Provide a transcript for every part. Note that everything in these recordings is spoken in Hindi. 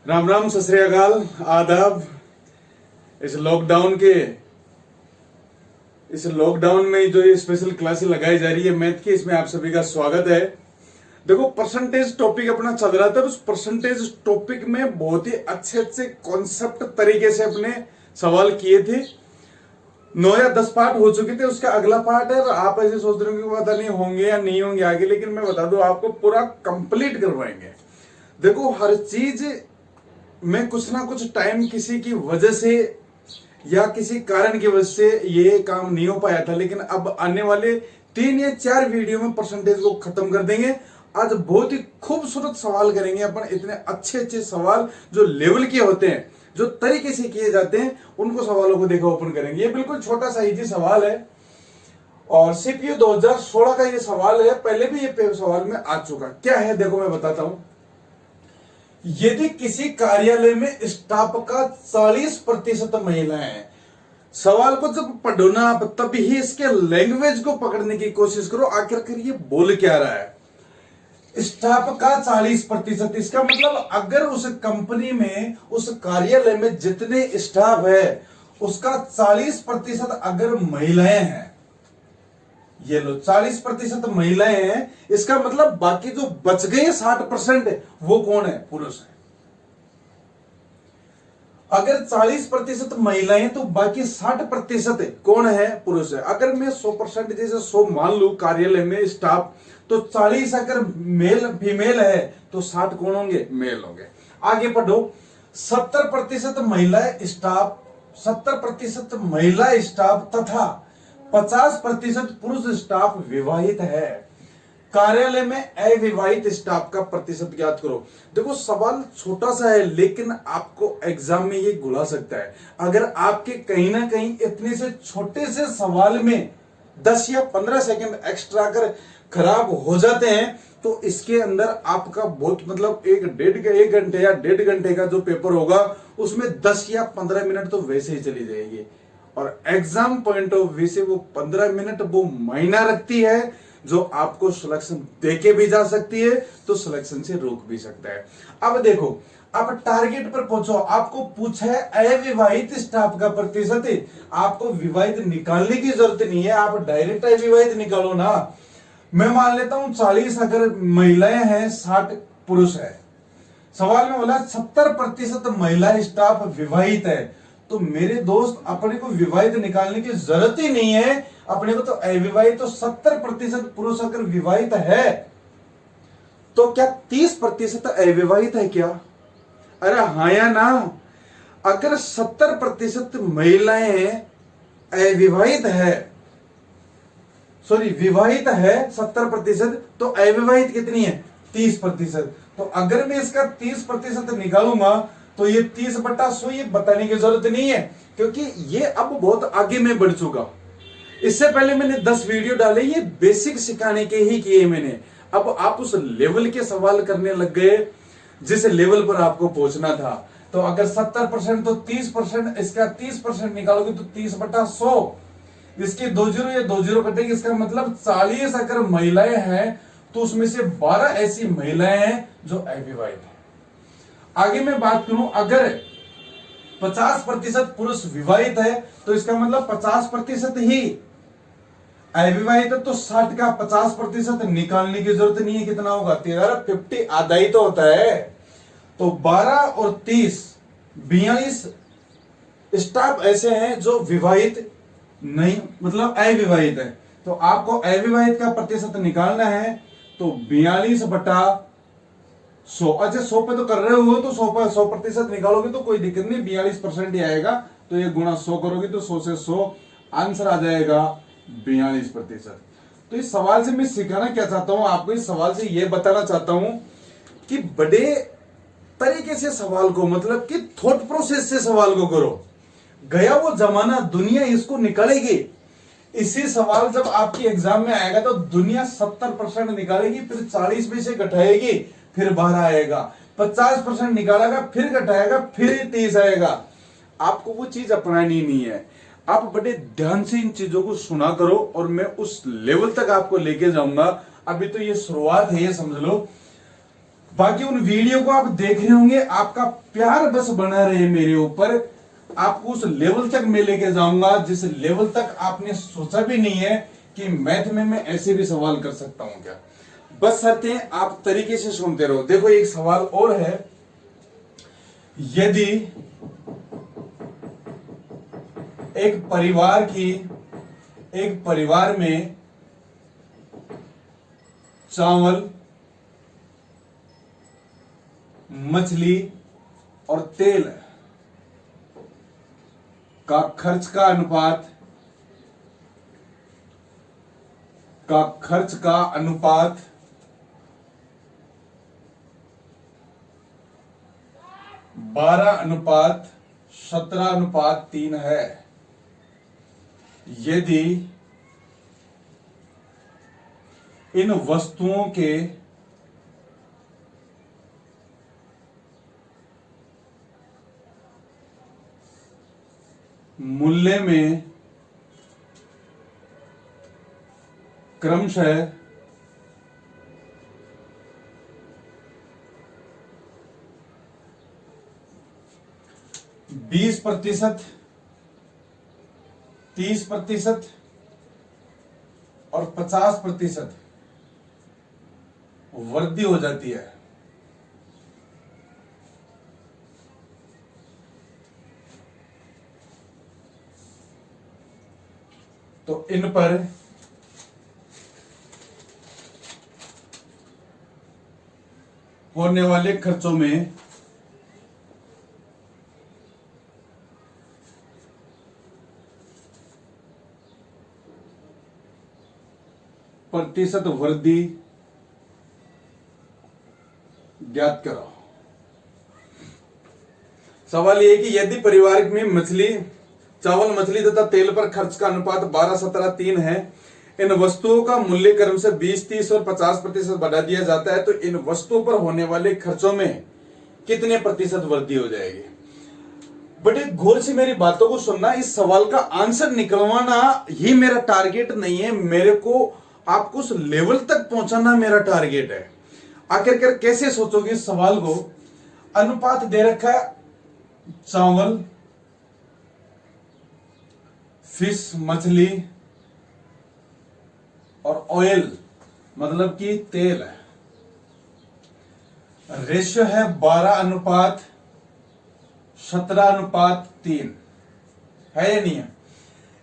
राम राम, सत श्री अकाल, आदाब। इस लॉकडाउन में जो ये स्पेशल क्लासेस लगाई जा रही है मैथ की, इसमें आप सभी का स्वागत है। देखो, परसेंटेज टॉपिक अपना चल रहा था। उस परसेंटेज टॉपिक में बहुत ही अच्छे अच्छे कॉन्सेप्ट तरीके से अपने सवाल किए थे। 9 या 10 पार्ट हो चुके थे, उसका अगला पार्ट है। आप ऐसे सोच रहे हो कि पता नहीं होंगे या नहीं होंगे आगे, लेकिन मैं बता दूं आपको पूरा कंप्लीट करवाएंगे। देखो, हर चीज में कुछ ना कुछ टाइम किसी की वजह से या किसी कारण की वजह से ये काम नहीं हो पाया था, लेकिन अब आने वाले 3 या 4 वीडियो में परसेंटेज को खत्म कर देंगे। आज बहुत ही खूबसूरत सवाल करेंगे अपन, इतने अच्छे अच्छे सवाल जो लेवल के होते हैं, जो तरीके से किए जाते हैं, उनको सवालों को देखो ओपन करेंगे। ये बिल्कुल छोटा सा इजी सवाल है और सीपीयू 2016 का ये सवाल है। पहले भी ये सवाल में आ चुका। क्या है देखो, मैं बताता हूं। यदि किसी कार्यालय में स्टाफ का 40% महिलाएं हैं, सवाल को जब पढ़ो ना आप, तब ही इसके लैंग्वेज को पकड़ने की कोशिश करो। आखिरकार ये बोल क्या रहा है। स्टाफ का 40%, इसका मतलब अगर उस कंपनी में, उस कार्यालय में जितने स्टाफ है उसका 40% अगर महिलाएं हैं, ये लो 40% महिलाएं हैं, इसका मतलब बाकी जो बच गए 60% वो कौन है? पुरुष है। अगर 40% महिलाएं तो बाकी 60% कौन है? पुरुष है। अगर मैं 100% जैसे 100 मान लू कार्यालय में स्टाफ, तो 40 अगर मेल फीमेल है तो 60 कौन होंगे? मेल होंगे। आगे पढ़ो। 70% महिला स्टाफ, 70% महिला स्टाफ तथा 50% पुरुष स्टाफ विवाहित है। कार्यालय में अविवाहित स्टाफ का प्रतिशत ज्ञात करो। देखो, सवाल छोटा सा है लेकिन आपको एग्जाम में ये घुला सकता है। अगर आपके कहीं ना कहीं इतने से छोटे से सवाल में 10 या 15 सेकंड एक्स्ट्रा कर खराब हो जाते हैं तो इसके अंदर आपका बहुत मतलब 1 घंटे या 1.5 घंटे का जो पेपर होगा उसमें 10 या 15 मिनट तो वैसे ही चली जाएगी। और एग्जाम पॉइंट ऑफ व्यू से वो 15 मिनट वो मायना रखती है, जो आपको सिलेक्शन देके भी जा सकती है तो सिलेक्शन से रोक भी सकता है। अब देखो, आप टारगेट पर पहुंचो। आपको पूछा है अविवाहित स्टाफ का प्रतिशत। आपको विवाहित निकालने की जरूरत नहीं है, आप डायरेक्ट अविवाहित निकालो ना। मैं मान लेता हूं 40 अगर महिलाएं हैं, 60 पुरुष है। सवाल में बोला 70% महिला स्टाफ विवाहित है, तो मेरे दोस्त अपने को विवाहित निकालने की जरूरत ही नहीं है। अपने को तो अविवाहित, तो 70% पुरुष अगर विवाहित है तो क्या 30% अविवाहित है क्या? अरे हाँ या ना? अगर 70% महिलाएं अविवाहित है, सॉरी विवाहित है 70%, तो अविवाहित कितनी है? 30%। तो अगर मैं इसका 30% निकालूंगा तो ये 30/100 ये बताने की जरूरत नहीं है, क्योंकि ये अब बहुत आगे में बढ़ चुका। इससे पहले मैंने 10 वीडियो डाले, ये बेसिक सिखाने के ही किए मैंने। अब आप उस लेवल के सवाल करने लग गए जिस लेवल पर आपको पहुंचना था। तो अगर 70% तो 30%, इसका 30% निकालोगे तो 30/100, इसके 20 या 20 कटेंगे। इसका मतलब 40 अगर महिलाएं हैं तो उसमें से 12 ऐसी महिलाएं हैं जो अविवाहित है। आगे मैं बात करूं, अगर 50% पुरुष विवाहित है तो इसका मतलब 50% ही अविवाहित है, तो 60 का 50% निकालने की जरूरत नहीं है। कितना होगा? 13, आधा ही तो होता है। तो 12 और 30, 42 स्टाफ ऐसे हैं जो विवाहित नहीं, मतलब अविवाहित है। तो आपको अविवाहित का प्रतिशत निकालना है, तो 42/100। अच्छा, 100 पे तो कर रहे हो तो 100% निकालोगे तो कोई दिक्कत नहीं, 42% ही आएगा। तो ये गुणा 100 करोगे तो 100 से 100 आंसर आ जाएगा 42%। तो इस सवाल से मैं सिखाना क्या चाहता हूं आपको, इस सवाल से यह बताना चाहता हूं कि बड़े तरीके से सवाल को, मतलब कि थॉट प्रोसेस से सवाल को करो। गया वो जमाना, दुनिया इसको निकालेगी। इसी सवाल जब आपकी एग्जाम में आएगा तो दुनिया 70% निकालेगी, फिर 40 में से घटाएगी, फिर 12 आएगा, 50% निकालेगा, फिर घटाएगा, फिर 30 आएगा। आपको वो चीज अपनानी नहीं है। आप बड़े ध्यान से इन चीजों को सुना करो और मैं उस लेवल तक आपको लेके जाऊंगा। अभी तो ये शुरुआत है, ये समझ लो। बाकी उन वीडियो को आप देख रहे होंगे, आपका प्यार बस बना रहे मेरे ऊपर, आपको उस लेवल तक मैं लेके जाऊंगा जिस लेवल तक आपने सोचा भी नहीं है कि मैथ में मैं ऐसे भी सवाल कर सकता हूं क्या। बस शर्तें आप तरीके से सुनते रहो। देखो एक सवाल और है, यदि एक परिवार में चावल, मछली और तेल का खर्च का अनुपात 12:17:3 है, यदि इन वस्तुओं के मूल्य में क्रमशः 20%, 30% और 50% वृद्धि हो जाती है, तो इन पर होने वाले खर्चों में प्रतिशत वृद्धि ज्ञात करो। सवाल यह है कि यदि परिवार में चावल, मछली तथा तेल पर खर्च का अनुपात 12:17:3 है, इन वस्तुओं का मूल्य क्रम से 20, 30 और 50% बढ़ा दिया जाता है, तो इन वस्तुओं पर होने वाले खर्चों में कितने प्रतिशत वृद्धि हो जाएगी। बड़े गौर से मेरी बातों को सुनना। इस सवाल का आंसर निकलवाना ही मेरा टारगेट नहीं है, मेरे को आपको उस लेवल तक पहुंचाना मेरा टारगेट है। आखिरकार कैसे सोचोगे इस सवाल को। अनुपात दे रखा है, चावल, फिश, मछली और ऑयल मतलब कि तेल है। रेशियो है 12:17:3 है या नहीं है।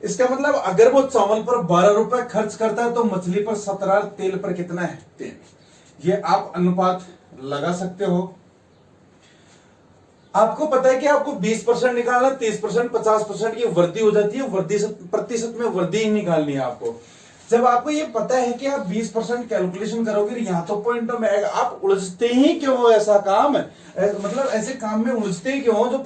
इसका मतलब अगर वो चावल पर 12 रुपए खर्च करता है तो मछली पर 17, तेल पर कितना है 3। ये आप अनुपात लगा सकते हो। आपको पता है कि आपको 20% निकालना, 30%, 50% की वृद्धि हो जाती है, प्रतिशत में वृद्धि ही निकालनी है आपको। जब आपको ये पता है कि आप 20% कैलकुलेशन करोगे, यहां तो पॉइंटों में आएगा, आप उलझते ही क्यों हो। ऐसा काम है, मतलब ऐसे काम में उलझते ही क्यों हो जो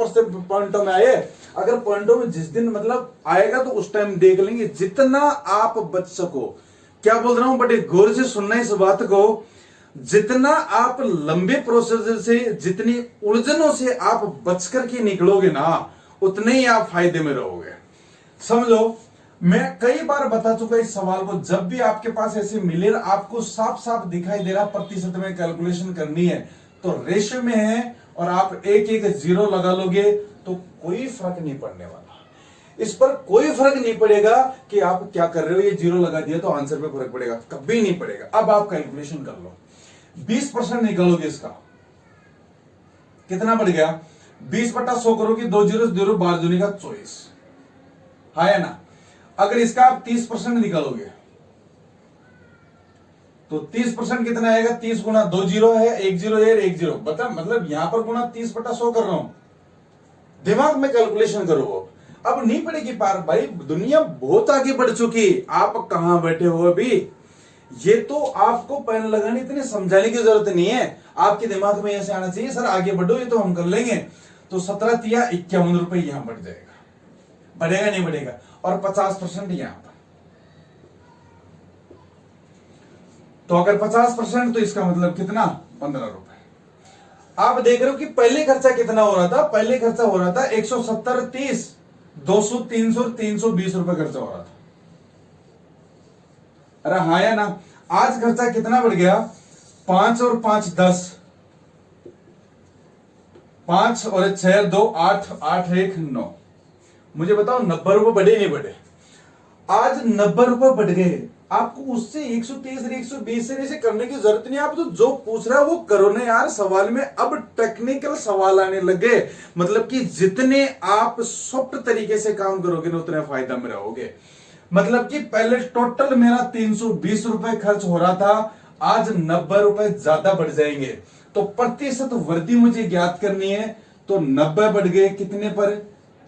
पॉइंटों में आए। अगर पॉइंटों में जिस दिन मतलब आएगा तो उस टाइम देख लेंगे, जितना आप बच सको। क्या बोल रहा हूं, बड़े गौर से सुनना इस बात को। जितना आप लंबे प्रोसीजर से, जितनी उलझनों से आप बच करके निकलोगे ना, उतने ही आप फायदे में रहोगे। समझ लो, मैं कई बार बता चुका इस सवाल को। जब भी आपके पास ऐसे मिले, आपको साफ साफ दिखाई दे रहा प्रतिशत में कैलकुलेशन करनी है तो रेशियो में है, और आप एक एक जीरो लगा लोगे तो कोई फर्क नहीं पड़ने वाला। इस पर कोई फर्क नहीं पड़ेगा कि आप क्या कर रहे हो। ये जीरो लगा दिया तो आंसर पे फर्क पड़ेगा, कभी नहीं पड़ेगा। अब आप कैलकुलेशन कर लो, 20% निकालोगे, इसका कितना बढ़ गया। 20/100 करोगे, 2 जीरो 0, 12 दूनी का 24, है ना। अगर इसका आप 30% निकालोगे तो 30% कितना आएगा। 30 गुना 2 जीरो है, 1 जीरो है, 1 जीरो, मतलब यहां पर गुना 30/100 कर रहा हूं। दिमाग में कैलकुलेशन करो। अब नहीं पड़ेगी पार भाई, दुनिया बहुत आगे बढ़ चुकी। आप कहां बैठे हो अभी। ये तो आपको पेन लगाने, इतने समझाने की जरूरत नहीं है। आपके दिमाग में ऐसे आना चाहिए, सर आगे बढ़ो, ये तो हम कर लेंगे। तो 17 तिया 51 रुपए यहां बढ़ जाएगा, बढ़ेगा नहीं बढ़ेगा, और 50% यहां पर। तो अगर 50% तो इसका मतलब कितना, 15 रुपए। आप देख रहे हो कि पहले खर्चा कितना हो रहा था। पहले खर्चा हो रहा था 170, 30, 200, 300, 320 रुपए खर्चा हो रहा था। अरे हाँ या ना। आज खर्चा कितना बढ़ गया, 5 और 5 10, 5 और 6 2 8 8 1 9। मुझे बताओ 90 रुपए बढ़े नहीं बढ़े? आज 90 रुपए बढ़ गए। आपको उससे 123 और 120 से ऐसे करने की जरूरत नहीं। आप तो जो पूछ रहा है वो करो ना यार। सवाल में अब टेक्निकल सवाल आने लगे, मतलब कि जितने आप सॉफ्ट तरीके से काम करोगे ना उतने फायदा में रहोगे। मतलब कि पहले टोटल मेरा 320 रुपए खर्च हो रहा था, आज 90 रुपए ज्यादा बढ़ जाएंगे। तो प्रतिशत वृद्धि मुझे ज्ञात करनी है। तो 90 बढ़ गए कितने पर?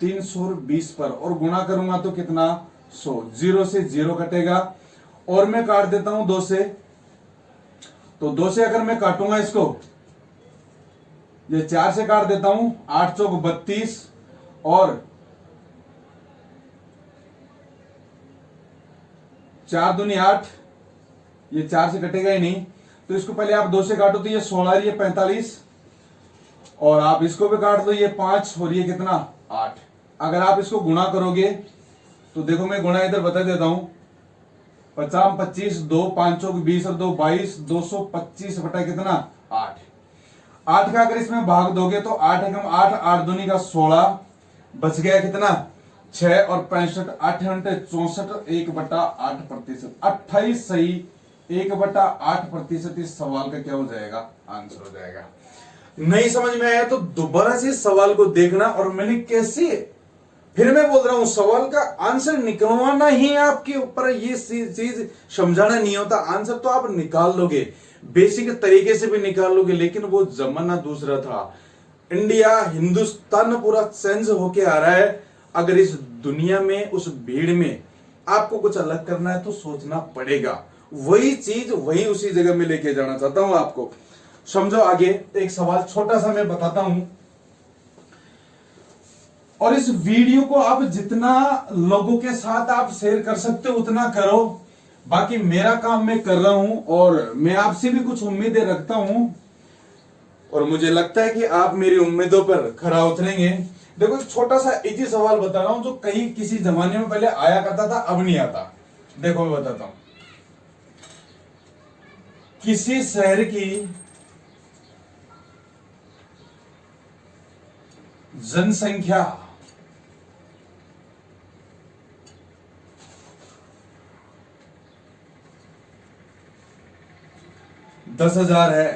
320 पर, और गुणा करूंगा तो कितना? 100। 0 से 0 कटेगा और मैं काट देता हूं 2 से। तो 2 से अगर मैं काटूंगा इसको, ये 4 से काट देता हूं, 8 चौक 32 और 4 दूनी 8, ये 4 से कटेगा ही नहीं। तो इसको पहले आप 2 से काटो तो ये 16, ये 45, और आप इसको भी काट दो, ये 5 और ये कितना? 8। अगर आप इसको गुणा करोगे तो देखो मैं गुणा इधर बता देता हूं। 50 25 2 5 चौक 20 और 2 22, 225 बटा कितना? 8। 8 का अगर इसमें भाग दोगे तो 8 एकम 8, 8 दूनी का 16, बच गया कितना? 6 और 65, 8 घंटे 64, 1/8%। 28 सही, 1/8% इस सवाल का क्या हो जाएगा? आंसर हो जाएगा। नहीं समझ में आया तो दोबारा से इस सवाल को देखना। और मैंने कैसे, फिर मैं बोल रहा हूं, सवाल का आंसर निकलवाना ही आपके ऊपर, ये चीज समझाना नहीं होता। आंसर तो आप निकाल लोगे, बेसिक तरीके से भी निकाल लोगे, लेकिन वो जमाना दूसरा था। इंडिया, हिंदुस्तान पूरा चेंज होके आ रहा है। अगर इस दुनिया में, उस भीड़ में आपको कुछ अलग करना है तो सोचना पड़ेगा। वही चीज वही उसी जगह में लेके जाना चाहता हूं आपको। समझो आगे। एक सवाल छोटा सा मैं बताता हूं, और इस वीडियो को आप जितना लोगों के साथ आप शेयर कर सकते हो उतना करो। बाकी मेरा काम मैं कर रहा हूं और मैं आपसे भी कुछ उम्मीदें रखता हूं, और मुझे लगता है कि आप मेरी उम्मीदों पर खरा उतरेंगे। देखो एक छोटा सा इजी सवाल बता रहा हूं जो कहीं किसी जमाने में पहले आया करता था, अब नहीं आता। देखो मैं बताता हूं। किसी शहर की जनसंख्या 10,000 है।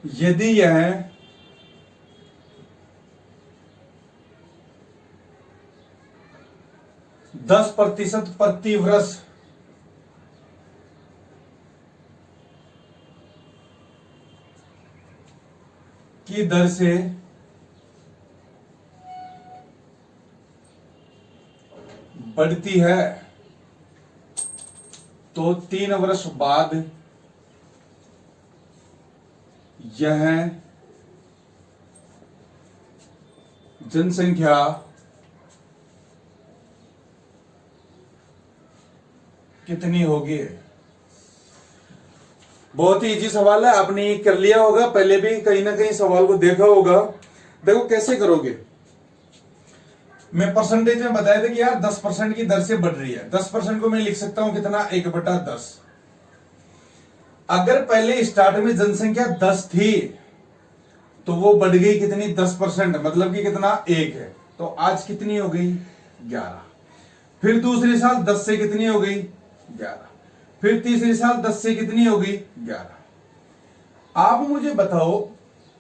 यदि यह 10% प्रति वर्ष की दर से बढ़ती है तो 3 वर्ष बाद यह जनसंख्या कितनी होगी? बहुत ही इजी सवाल है, आपने ये कर लिया होगा, पहले भी कहीं ना कहीं सवाल को देखा होगा। देखो कैसे करोगे। मैं परसेंटेज में बताया था कि यार 10% की दर से बढ़ रही है। 10% को मैं लिख सकता हूं कितना? 1/10। अगर पहले स्टार्ट में जनसंख्या 10 थी तो वो बढ़ गई कितनी? 10%, मतलब कि कितना? 1 है। तो आज कितनी हो गई? 11। फिर दूसरे साल 10 से कितनी हो गई? 11। फिर तीसरे साल 10 से कितनी हो गई? 11। आप मुझे बताओ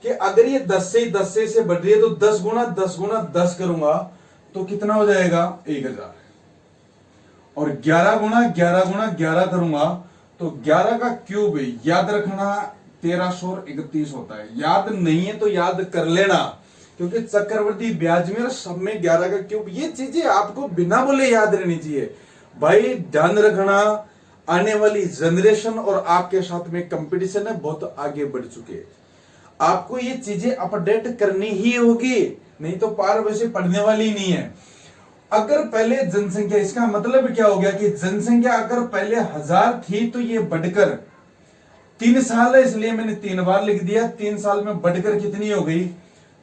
कि अगर ये 10 से बढ़ रही है तो 10 गुना 10 गुना 10 करूंगा तो कितना हो जाएगा? 1000। और 11 गुना 11 गुना 11 करूंगा तो 11 का क्यूब याद रखना 1331 होता है। याद नहीं है तो याद कर लेना, क्योंकि चक्रवृद्धि ब्याज में सब में 11 का क्यूब, ये चीजें आपको बिना बोले याद रहनी चाहिए। भाई ध्यान रखना, आने वाली जनरेशन और आपके साथ में कंपटीशन है, बहुत आगे बढ़ चुके हैं। आपको ये चीजें अपडेट करनी ही होगी, नहीं तो पार वैसे पढ़ने वाली नहीं है। अगर पहले जनसंख्या, इसका मतलब क्या हो गया कि जनसंख्या अगर पहले 1000 थी तो ये बढ़कर 3 साल है, इसलिए मैंने 3 बार लिख दिया। 3 साल में बढ़कर कितनी हो गई?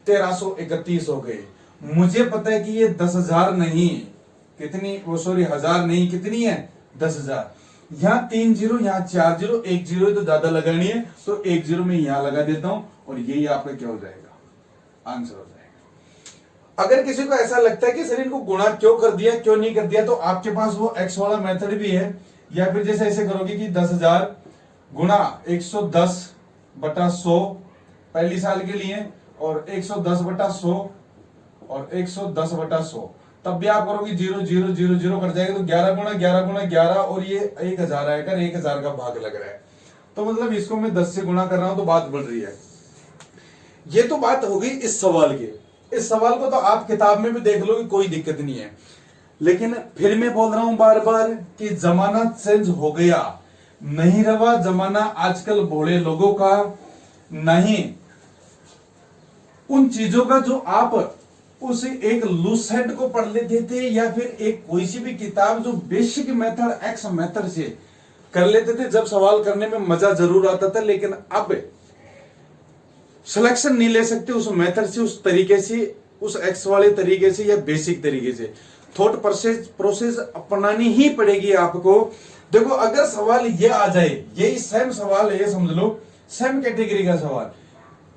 1331 हो गई। मुझे पता है कि ये 10,000 नहीं, कितनी, वो सॉरी 1000 नहीं, कितनी है? 10,000। यहाँ 3 जीरो, यहाँ 4 जीरो, 1 जीरो तो ज्यादा लगानी है, तो 1 जीरो में यहां लगा देता हूं और यही आपका क्या हो जाएगा, आंसर हो जाएगा। अगर किसी को ऐसा लगता है कि सर इनको गुणा क्यों कर दिया, क्यों नहीं कर दिया, तो आपके पास वो एक्स वाला मेथड भी है, या फिर जैसे ऐसे करोगे कि 10,000 गुणा 110/100 पहली साल के लिए, और 110/100 और 110/100, तब भी आप करोगे 0 0 0 0 कर जाएगा, तो 11 गुणा 11 गुणा 11, और ये 1000 आएगा, 1000 का भाग लग रहा है, तो मतलब इसको मैं 10 से गुणा कर रहा हूं तो बात बढ़ रही है। ये तो बात होगी इस सवाल की। इस सवाल को तो आप किताब में भी देख लो कि कोई दिक्कत नहीं है, लेकिन फिर मैं बोल रहा हूं बार बार कि जमाना चेंज हो गया, नहीं रहा जमाना आजकल भोले लोगों का, नहीं उन चीजों का जो आप उस एक लूसेंट को पढ़ लेते थे, या फिर एक कोई सी भी किताब जो बेसिक मेथड एक्स मेथड से कर लेते थे, जब सवाल करने में मजा जरूर आता था, लेकिन अब सिलेक्शन नहीं ले सकते उस मेथड से, उस तरीके से, उस एक्स वाले तरीके से या बेसिक तरीके से। थॉट प्रोसेस अपनानी ही पड़ेगी आपको। देखो अगर सवाल ये आ जाए, यही सेम सवाल है, ये समझ लो सेम कैटेगरी का सवाल,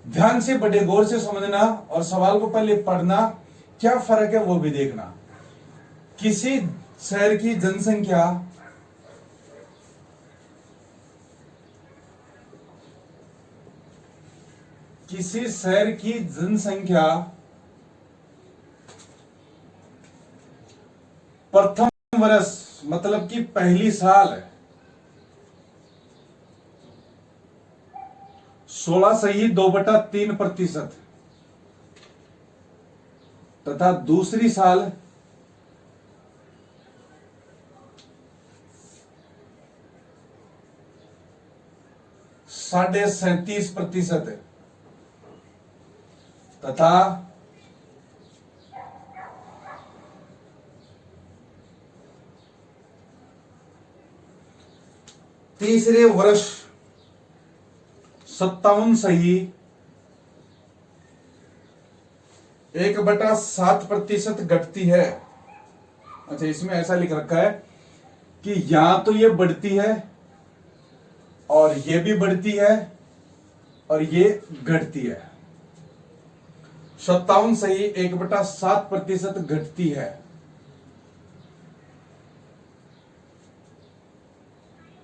ध्यान से बड़े गौर से समझना और सवाल को पहले पढ़ना, क्या फर्क है वो भी देखना। किसी शहर की जनसंख्या प्रथम वर्ष मतलब कि पहली साल 16.2/3% तथा दूसरी साल 37.5% तथा तीसरे वर्ष 57.1/7% घटती है। अच्छा इसमें ऐसा लिख रखा है कि यहां तो ये बढ़ती है और ये भी बढ़ती है और ये घटती है, 57.1/7% घटती है।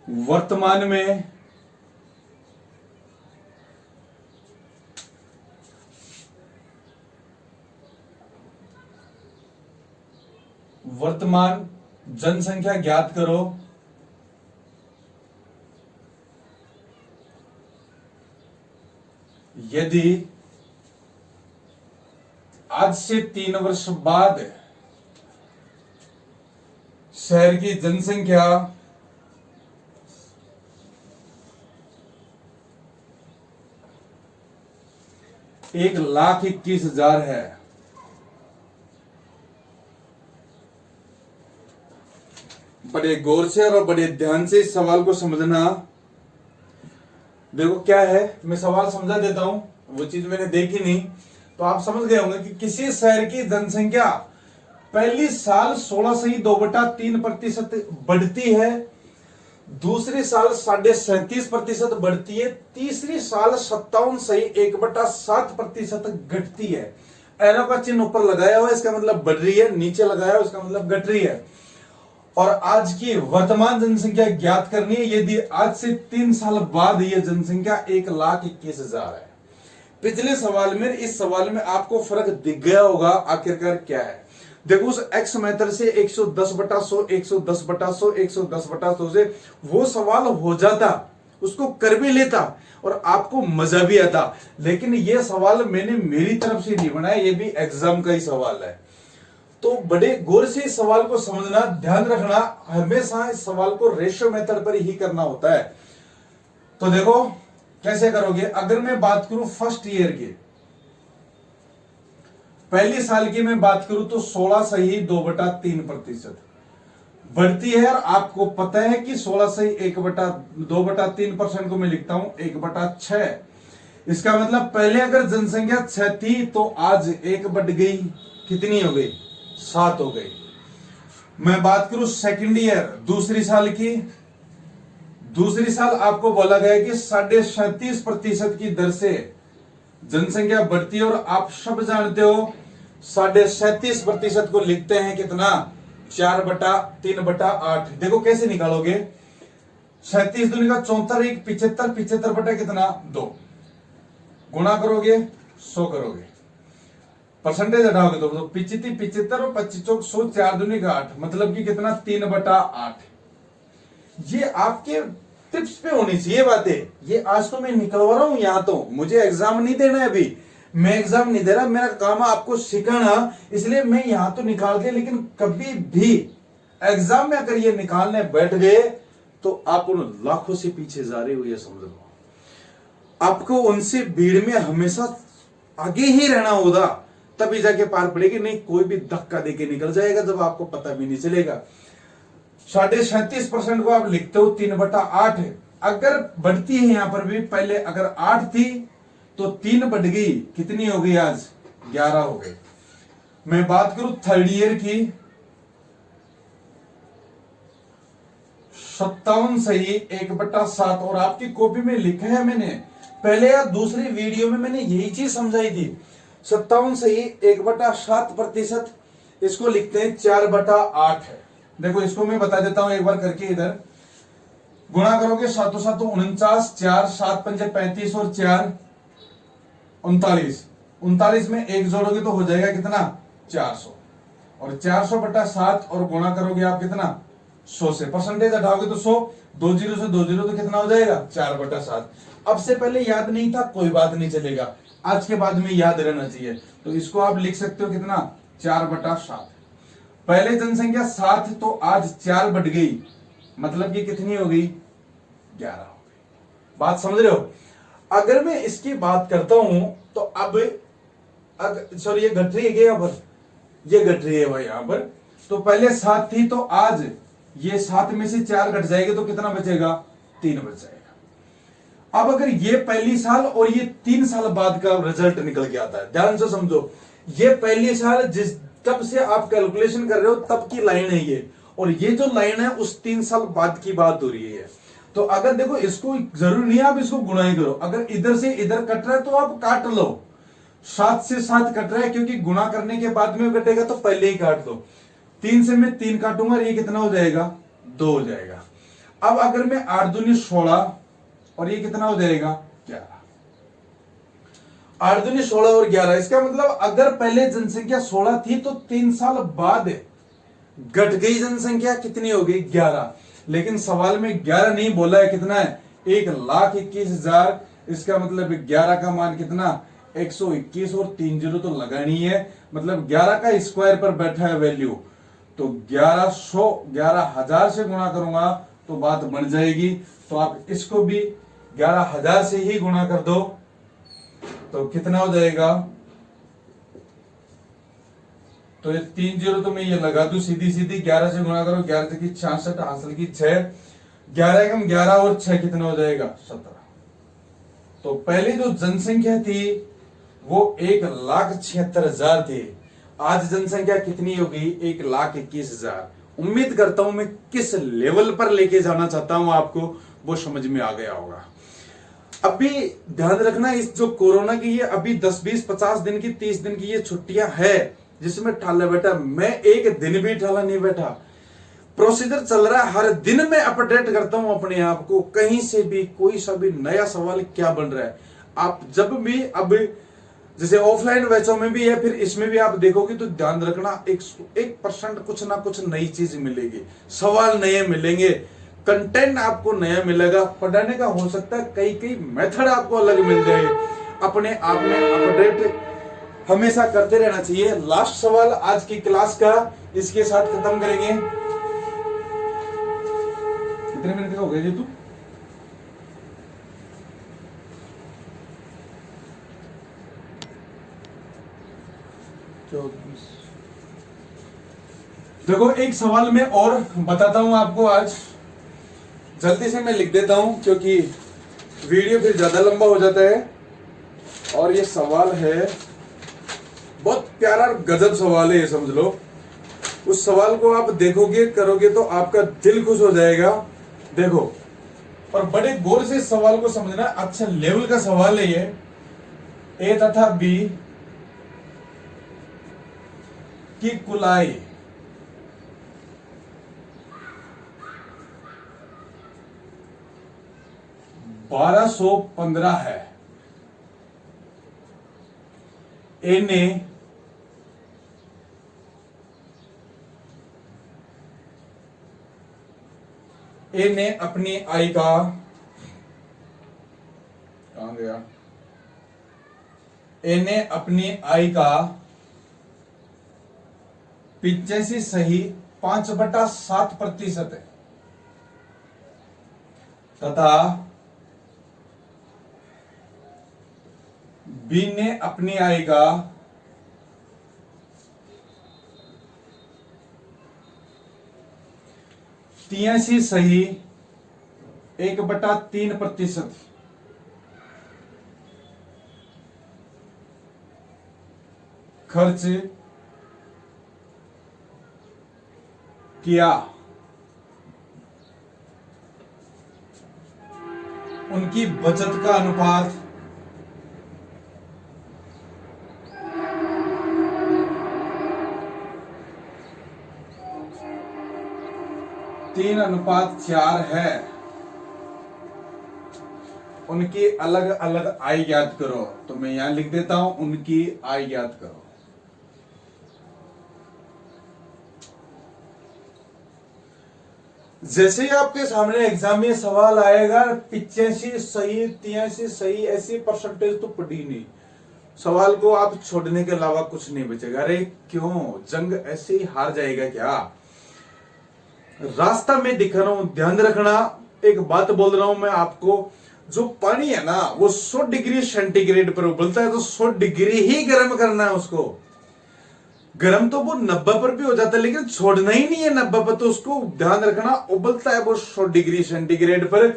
वर्तमान में जनसंख्या ज्ञात करो। यदि आज से 3 वर्ष बाद शहर की जनसंख्या 1,21,000 है, बड़े गौर से और बड़े ध्यान से इस सवाल को समझना। देखो क्या है, मैं सवाल समझा देता हूं, वो चीज मैंने देखी नहीं तो आप समझ गए होंगे कि किसी शहर की जनसंख्या पहली साल 16.2/3% बढ़ती है, दूसरी साल 37.5% बढ़ती है, तीसरी साल 57.1/7% घटती है। एरो का चिन्ह ऊपर लगाया हुआ है, इसका मतलब बढ़ रही है, नीचे लगाया हुआ इसका मतलब घट रही है। और आज की वर्तमान जनसंख्या ज्ञात करनी है, यदि आज से 3 साल बाद यह जनसंख्या 1,21,000 है। पिछले सवाल में इस सवाल में आपको फर्क दिख गया होगा आखिरकार क्या है। देखो उस एक्स मेथड से 110/100 110/100 110/100 से वो सवाल हो जाता, उसको कर भी लेता और आपको मजा भी आता, लेकिन ये सवाल मैंने मेरी तरफ से नहीं बनाया, ये भी एग्जाम का ही सवाल है। तो बड़े गौर से इस सवाल को समझना, ध्यान रखना, हमेशा इस सवाल को रेशियो मेथड पर ही करना होता है। तो देखो कैसे करोगे। अगर मैं बात करूं फर्स्ट ईयर की, पहली साल की मैं बात करूं तो 16.2/3% बढ़ती है। और आपको पता है कि 16.1/2/3% को मैं लिखता हूं 1/6। इसका मतलब पहले अगर जनसंख्या 6 थी तो आज 1 बढ़ गई, कितनी हो गई, 7 हो गई। मैं बात करूं सेकंड ईयर दूसरी साल की दूसरी साल आपको बोला गया कि 37.5% की दर से जनसंख्या बढ़ती है, और आप सब जानते हो 37.5% को लिखते हैं कितना, 4/3/8। देखो कैसे निकालोगे, 37 दूनी का 74, 1 75, 75 बटा कितना 2, गुणा करोगे 100 करोगे, परसेंटेज हटाओगे तो 75 75 और 25 चौक 100, 4 दूनी का 8, मतलब कि कितना 3/8। ये आपके टिप्स पे होनी चाहिए बातें। ये आज तो मैं निकलवा रहा हूं, यहां तो मुझे एग्जाम नहीं देना है, अभी मैं एग्जाम नहीं दे रहा, मेरा काम है आपको सिखाना, इसलिए मैं यहां तो निकाल दिया। लेकिन कभी भी एग्जाम में अगर ये निकालने बैठ गए तो आप उन लाखों से पीछे जा रहे हो, ये समझ लो। आपको उनसे भीड़ में हमेशा आगे ही रहना होगा, तभी जाके पार पड़ेगी, नहीं कोई भी धक्का देके निकल जाएगा जब आपको पता भी नहीं चलेगा। 37.5% को आप लिखते हो 3/8 है। अगर बढ़ती है यहां पर भी, पहले अगर 8 थी तो 3 बढ़ गई, कितनी हो गई आज 11 हो गई। मैं बात करूं थर्ड ईयर की, 57 सही 1/7, और आपकी कॉपी में लिखा है मैंने पहले या दूसरी वीडियो में मैंने यही चीज समझाई थी। 57 सही 1/7%, इसको लिखते हैं 4/8 है। देखो इसको मैं बता देता हूं एक बार करके, इधर गुणा करोगे 7 7 49, 4 7 5 35 और 4 39, 39 में 1 जोड़ोगे तो हो जाएगा कितना 400, और 400/7 और गुणा करोगे आप कितना 100 से, परसेंटेज हटाओगे तो 100, 2 जीरो से 2 जीरो तो कितना हो जाएगा 4/7। अब से पहले याद नहीं था, कोई बात नहीं चलेगा, आज के बाद में याद रहना चाहिए। तो इसको आप लिख सकते हो कितना 4/7। पहले जनसंख्या 7 तो आज 4 बढ़ गई, मतलब कि कितनी हो गई 11 हो गई। बात समझ रहे हो। अगर मैं इसकी बात करता हूं तो अब सॉरी ये घट रही है क्या, यहां पर ये घट रही है भाई यहां पर। तो पहले 7 थी तो आज ये 7 में से 4 घट जाएगी तो कितना बचेगा 3 बच जाएगा। अब अगर ये पहली साल और ये 3 साल बाद का रिजल्ट निकल के आता है, ध्यान से समझो, ये पहली साल जिस तब से आप कैलकुलेशन कर रहे हो तब की लाइन है ये, और ये जो लाइन है उस 3 साल बाद की बात हो रही है। तो अगर देखो इसको जरूरी नहीं है आप इसको गुणा ही करो, अगर इधर से इधर कट रहा है तो आप काट लो, 7 से 7 कट रहा है क्योंकि गुणा करने के बाद में कटेगा तो पहले ही काट दो। 3 से मैं 3 काटूंगा, ये कितना हो जाएगा 2 हो जाएगा। अब अगर मैं 8 दूनी 16 और ये कितना हो जाएगा 11, 8 दूनी 16 और 11, इसका मतलब अगर पहले जनसंख्या 16 थी तो 3 साल बाद घट गई जनसंख्या, कितनी हो गई 11। लेकिन सवाल में 11 नहीं बोला है, कितना है 1,21,000, इसका मतलब 11 का मान कितना 121, और 3 जीरो तो लगानी है, मतलब 11 का स्क्वायर पर बैठा है वैल्यू, तो 11,000 से गुणा करूंगा तो बात बन जाएगी। तो आप इसको भी 11,000 से ही गुणा कर दो तो कितना हो जाएगा, तो ये 3 जीरो तो मैं ये लगा दूं सीधी सीधी, 11 से गुणा करो, 11 की 66 हासिल की 6, 11 कम 11 और 6 कितना हो जाएगा 17। तो पहले जो जनसंख्या थी वो 1,76,000 थी, आज जनसंख्या कितनी हो गई 1,21,000। उम्मीद करता हूं मैं किस लेवल पर लेके जाना चाहता हूं आपको वो समझ में आ गया होगा। अभी ध्यान रखना, इस जो कोरोना की ये अभी 10 20 50 दिन की 30 दिन की ये छुट्टियां है जिसमें ठाला बैठा, मैं एक दिन भी ठाला नहीं बैठा, प्रोसीजर चल रहा है, हर दिन मैं अपडेट करता हूं अपने आप को, कहीं से भी कोई सा भी नया सवाल क्या बन रहा है। आप जब भी अब जैसे ऑफलाइन बैचों में भी है, फिर इसमें भी आप देखोगे तो ध्यान रखना 1% कुछ ना कुछ नई चीज मिलेगी, सवाल नए मिलेंगे, कंटेंट आपको नया मिलेगा, पढ़ाने का हो सकता है कई मेथड आपको अलग मिल जाए। अपने आप में अपडेट हमेशा करते रहना चाहिए। लास्ट सवाल आज की क्लास का, इसके साथ खत्म करेंगे। कितने मिनट का हो गया जी तू? देखो एक सवाल मैं और बताता हूं आपको, आज जल्दी से मैं लिख देता हूं क्योंकि वीडियो फिर ज्यादा लंबा हो जाता है। और ये सवाल है बहुत प्यारा गजब सवाल है, ये समझ लो। उस सवाल को आप देखोगे करोगे तो आपका दिल खुश हो जाएगा। देखो और बड़े गौर से इस सवाल को समझना, अच्छा लेवल का सवाल है ये। ए तथा बी की कुलाई 1215 है। ए ने अपनी आई का, कहां गया, ए ने अपनी आई का 85 सही 5/7% है तथा बी ने अपनी आई का 83 सही 1/3% खर्च किया। उनकी बचत का अनुपात 3:4 है। उनकी अलग अलग आय याद करो, तो मैं यहां लिख देता हूं, उनकी आय याद करो। जैसे ही आपके सामने एग्जाम में सवाल आएगा 85 सही 83 सही ऐसी परसेंटेज तो पड़ी नहीं, सवाल को आप छोड़ने के अलावा कुछ नहीं बचेगा। अरे क्यों, जंग ऐसे ही हार जाएगा क्या? रास्ता में दिखा रहा हूं, ध्यान रखना। एक बात बोल रहा हूं मैं आपको, जो पानी है ना वो 100 डिग्री सेंटीग्रेड पर उबलता है, तो 100 डिग्री ही गर्म करना है उसको। गर्म तो वो 90 पर भी हो जाता है, लेकिन छोड़ना ही नहीं है 90 पर, तो उसको ध्यान रखना, उबलता है वो 100 डिग्री सेंटीग्रेड पर।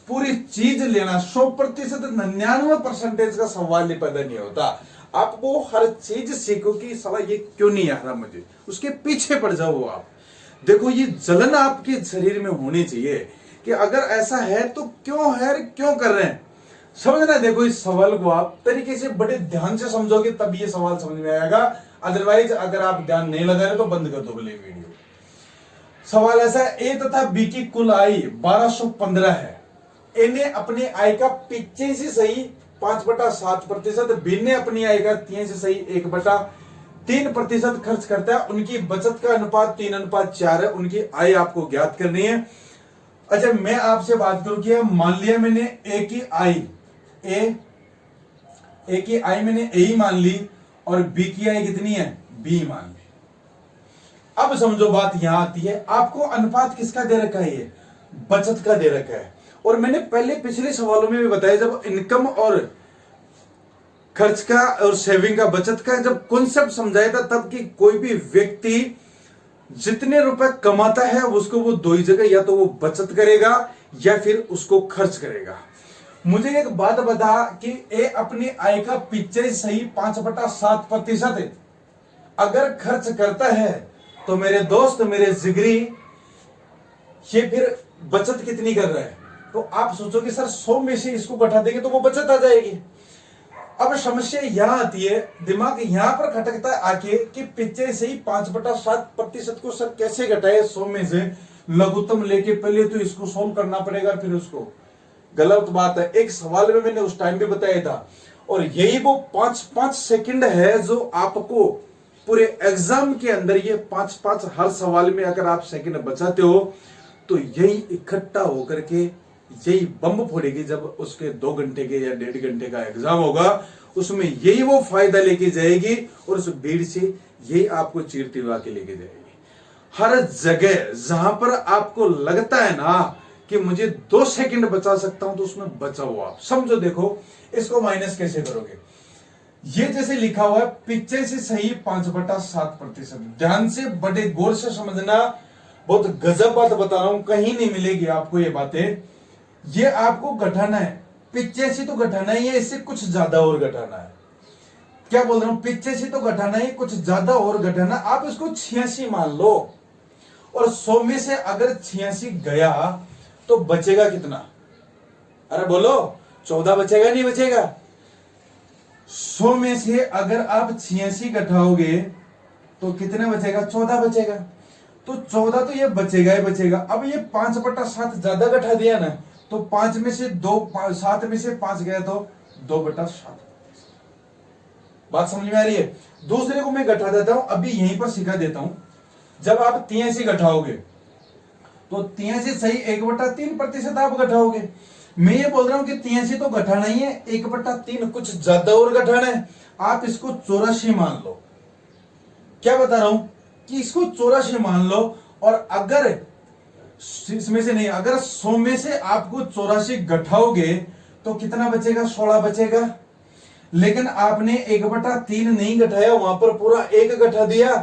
पूरी चीज लेना, 100% 99% का सवाल ही पैदा नहीं होता। आपको हर चीज सीखो कि साला ये क्यों नहीं आ रहा मुझे, उसके पीछे पड़ जाओ आप। देखो ये जलन आपके शरीर में होनी चाहिए कि अगर ऐसा है तो क्यों है, क्यों कर रहे हैं, समझना। देखो इस सवाल को आप तरीके से बड़े ध्यान से समझोगे तब ये सवाल समझ में आएगा, अदरवाइज अगर आप ध्यान नहीं लगा रहे तो बंद कर दो बोले वीडियो। सवाल ऐसा है, ए तथा बी की कुल आय 1215 है। ए ने अपनी आय का 85 सही 5/7%, बी ने अपनी आय का 83 सही 1/3% खर्च करता है। उनकी बचत का अनुपात 3:4 है। उनकी आय आपको ज्ञात करनी है। अच्छा मैं आपसे बात करूं कि मान लिया मैंने ए की आय मैंने ए ही मान ली और बी की आय कितनी है, बी मान ली। अब समझो बात यहां आती है, आपको अनुपात किसका दे रखा है, ये बचत का दे रखा है। और मैंने पहले पिछले सवालों में भी बताया, जब इनकम और खर्च का और सेविंग का, बचत का जब कॉन्सेप्ट समझाया था, तब कि कोई भी व्यक्ति जितने रुपए कमाता है उसको वो दो ही जगह, या तो वो बचत करेगा या फिर उसको खर्च करेगा। मुझे एक बात बता कि ए अपनी आय का 85 सही 5/7% है, अगर खर्च करता है तो मेरे दोस्त मेरे जिगरी ये फिर बचत कितनी कर रहा है। तो आप सोचोगे सर 100 में से इसको घटा देंगे तो वो बचत आ जाएगी। अब समस्या यहां आती है, दिमाग यहां पर खटकता है आके कि 85 सही 5/7% को सर कैसे घटाए 100 में से, लघुत्तम लेके पहले तो इसको सोल्व करना पड़ेगा फिर उसको। गलत बात है, एक सवाल में मैंने उस टाइम भी बताया था, और यही वो 5-5 सेकंड है जो आपको पूरे एग्जाम के अंदर, ये 5-5 हर सवाल में अगर आप सेकंड बचाते हो तो यही इकट्ठा होकर के यही बम फोड़ेगी। जब उसके 2 घंटे के या 1.5 घंटे का एग्जाम होगा, उसमें यही वो फायदा लेके जाएगी और उस भीड़ से यही आपको चीरती हुआ के लेके जाएगी। हर जगह जहां पर आपको लगता है ना कि मुझे 2 सेकंड बचा सकता हूं, तो उसमें बचाओ आप। समझो, देखो इसको माइनस कैसे करोगे। ये जैसे लिखा हुआ है 85 सही 5/7%, ध्यान से बड़े गौर से समझना, बहुत गजब बात बता रहा हूं, कहीं नहीं मिलेगी आपको ये बातें। ये आपको घटाना है, 85 तो घटाना ही है, इससे कुछ ज्यादा और घटाना है। क्या बोल रहा हूं, 85 तो घटाना ही, कुछ ज्यादा और घटाना। आप इसको 86 मान लो, और 100 में से अगर 86 गया तो बचेगा कितना, अरे बोलो, 14 बचेगा नहीं बचेगा? 100 में से अगर आप 86 घटाओगे तो कितने बचेगा? 14 बचेगा। तो 14 तो ये बचेगा ही बचेगा। अब ये 5/7 ज्यादा घटा दिया ना, तो 5 में से 2, 7 में से 5 गया तो 2/7। बात समझ में आ रही है? दूसरे को मैं घटा देता हूं, अभी यहीं पर सिखा देता हूं। जब आप 83 घटाओगे तो 83 सही 1/3% आप घटाओगे। मैं ये बोल रहा हूं कि 83 तो घटाना ही है, 1/3 कुछ ज्यादा और घटाना है। आप इसको 84 मान लो। क्या बता रहा हूं कि इसको 84 मान लो, और अगर इसमें से नहीं, अगर 100 में से आपको 84 घटाओगे तो कितना बचेगा? 16 बचेगा। लेकिन आपने 1/3 नहीं घटाया, वहां पर पूरा 1 घटा दिया,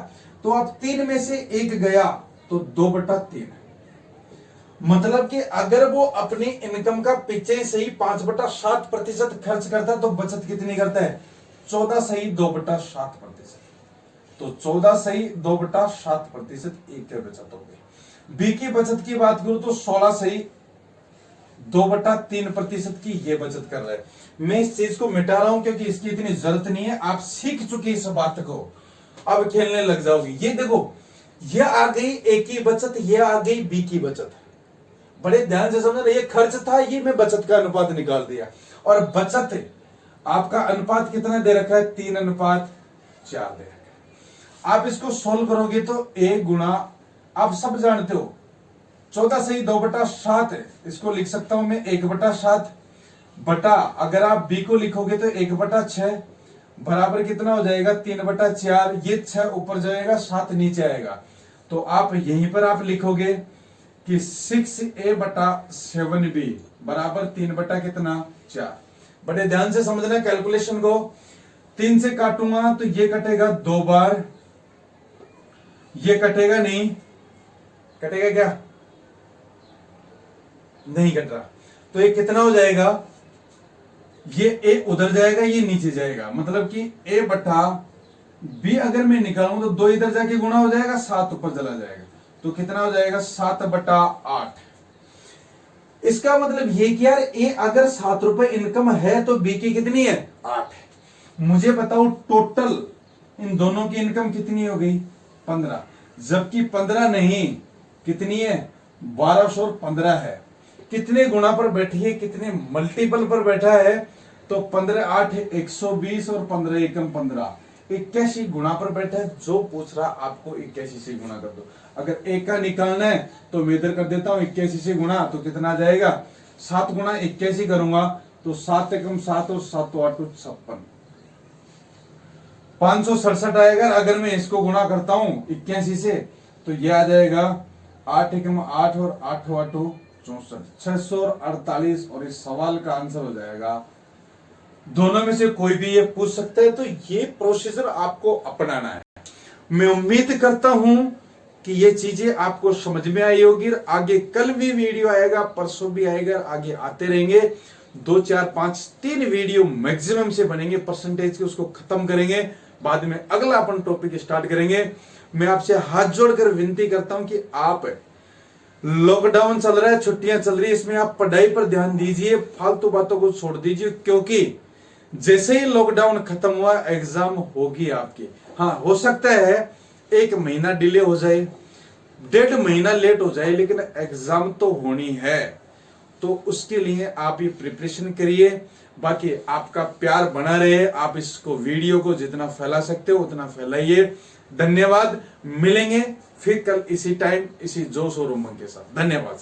तो आप 3 में से 1 गया तो 2/3। मतलब कि अगर वो अपनी इनकम का पीछे से ही 5/7% खर्च करता तो बचत कितनी करता है? 14 सही 2/7%। तो 14 सही 2/7% एक की बचत हो गई। बी की बचत की बात करूं तो 16 सही 2/3% की ये बचत कर रहा है। मैं इस चीज को मिटा रहा हूं क्योंकि इसकी इतनी जरूरत नहीं है। आप सीख चुके इस बात को, अब खेलने लग जाओगी। ये देखो, ये आ गई ए की बचत, ये आ गई बी की बचत। बड़े ध्यान से समझना, ये खर्च था, ये मैं बचत का अनुपात निकाल दिया। और बचत आपका अनुपात कितना दे रखा है? 3:4 दे रखा है। आप इसको सोल्व करोगे तो ए गुणा, आप सब जानते हो 14 सही 2/7 है, इसको लिख सकता हूं मैं 1/7 बटा, अगर आप बी को लिखोगे तो 1/6 बराबर कितना हो जाएगा? 3/4। ये 6 ऊपर जाएगा, 7 नीचे आएगा। तो आप यहीं पर आप लिखोगे कि 6a/7b बराबर 3/4। बड़े ध्यान से समझना कैलकुलेशन को। 3 से काटूंगा तो ये कटेगा 2 बार, ये कटेगा नहीं, कटेगा क्या? नहीं कट रहा। तो ये कितना हो जाएगा? ये ए उधर जाएगा, ये नीचे जाएगा। मतलब कि a बटा b अगर मैं निकालूं तो 2 इधर जाके गुणा हो जाएगा, 7 ऊपर चला जाएगा, तो कितना हो जाएगा? 7/8। इसका मतलब ये कि यार ए अगर 7 रुपए इनकम है तो बी की कितनी है? 8 है। मुझे बताओ टोटल इन दोनों की इनकम कितनी हो गई? 15। जबकि 15 नहीं, कितनी है? 1215 है। कितने गुणा पर बैठी है? कितने मल्टीपल पर बैठा है? तो 15×8 120 और 15 एकम 15, 81 गुणा पर बैठा है। जो पूछ रहा आपको 81 से गुणा कर दो। अगर एक का निकालना है तो मैं इधर कर देता हूं 81 से गुणा, तो कितना आ जाएगा? 7 गुणा 81 करूंगा तो 7 एकम 7 और 7 8 56, 567 आएगा। अगर मैं इसको गुणा करता हूं 81 से तो ये आ जाएगा 8 एकम 8 और 8 8 64, 648। और इस सवाल का आंसर हो जाएगा। दोनों में से कोई भी ये पूछ सकता है, तो ये प्रोसीजर आपको अपनाना है। मैं उम्मीद करता हूं कि ये चीजें आपको समझ में आई होगी। आगे कल भी वीडियो आएगा, परसों भी आएगा, आगे आते रहेंगे। 2 4 5 3 वीडियो मैक्सिमम से बनेंगे परसेंटेज के, उसको खत्म करेंगे। बाद में अगला अपन टॉपिक स्टार्ट करेंगे। मैं आपसे हाथ जोड़कर विनती करता हूं कि आप, लॉकडाउन चल रहा है, छुट्टियां चल रही है, इसमें आप पढ़ाई पर ध्यान दीजिए, फालतू बातों को छोड़ दीजिए। क्योंकि जैसे ही लॉकडाउन खत्म हुआ एग्जाम होगी आपकी। हाँ, हो सकता है 1 महीना डिले हो जाए, 1.5 महीना लेट हो जाए, लेकिन एग्जाम तो होनी है। तो उसके लिए आप ये प्रिपरेशन करिए। बाकी आपका प्यार बना रहे। आप इसको वीडियो को जितना फैला सकते हो उतना फैलाइए। धन्यवाद। मिलेंगे फिर कल इसी टाइम, इसी जोश और उमंग के साथ। धन्यवाद।